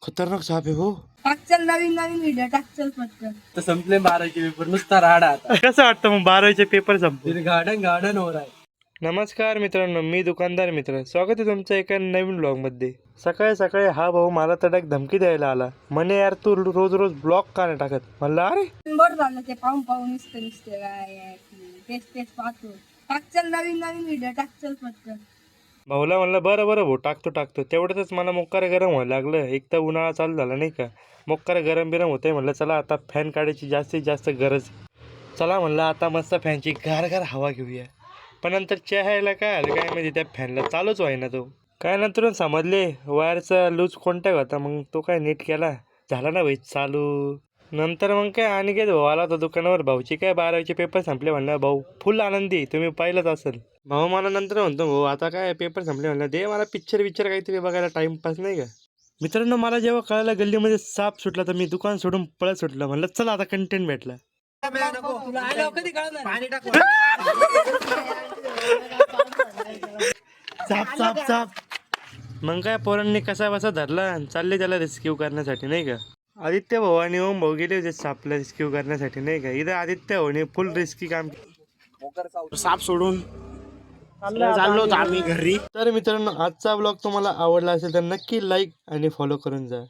खतरनाक साप आहे हो. टाकचल नवीन नवीन व्हिडिओ टाकचल पटकन. तर संपले 12चे पेपर, नुसता राडा आता. कसं वाटतं मग 12चे पेपर संपले. गार्डन गार्डन हो रहा है. नमस्कार मित्रांनो, मी दुकानदार मित्र. स्वागत आहे तुमचं एका नवीन ब्लॉग मध्ये. सकाळी सकाळी हा भाऊ मला तडक धमकी द्यायला आला. म्हणे यार तू रोज रोज ब्लॉग का नाही टाकत. म्हणलं अरे बरं झालं ते पाहून पाहून नुसतं काय तेच तेच पाहतो. टाकचल नवीन नवीन व्हिडिओ टाकचल पटकन. भाऊला म्हणलं बरं बरं भाऊ टाकतो. तेवढ्यातच मला मोक्कार गरम व्हायला लागलं. एक तर उन्हाळा चालू झाला नाही का, मोक्कार गरम बिरम होतंय. म्हणलं चला आता फॅन काढायची जास्तीत जास्त गरज. चला म्हणलं आता मस्त फॅनची गार हवा घेऊया. पण नंतर चहायला काय आलं काय माहिती, त्या फॅनला चालूच व्हायना तो. काय नंतर समजले वायरचा लूज कॉन्टॅक्ट होता. मग तो काय नीट केला, झाला ना भाई चालू. नंतर मग काय अनिकेत भाऊ आला होता दुकानावर. भाऊची काय 12चे पेपर संपले. म्हणलं भाऊ फुल आनंदी, तुम्ही पाहिलंच असेल. भाऊ मला नंतर म्हणतो भाऊ आता काय पेपर संपले. म्हणलं दे मला पिक्चर काहीतरी बघायला, टाइमपास नाही का. मित्रांनो मला जेव्हा कळालं गल्लीमध्ये साप सुटला तर मी दुकान सोडून पळत सुटलं. म्हणलं चला आता कंटेंट भेटला. साप मग काय पोरांनी कसा बसा धरला आणि चालले त्याला रेस्क्यू करण्यासाठी नाही का. आदित्य भाऊ आणि ओम भाऊ गेले होते सापला रेस्क्यू करण्यासाठी नाही का. इथं आदित्य भाऊने फुल रिस्की काम. साप सोडून चाललो आम्ही घरी. तर मित्रांनो आजचा ब्लॉग तुम्हाला आवडला असेल तर नक्की लाईक आणि फॉलो करून जा.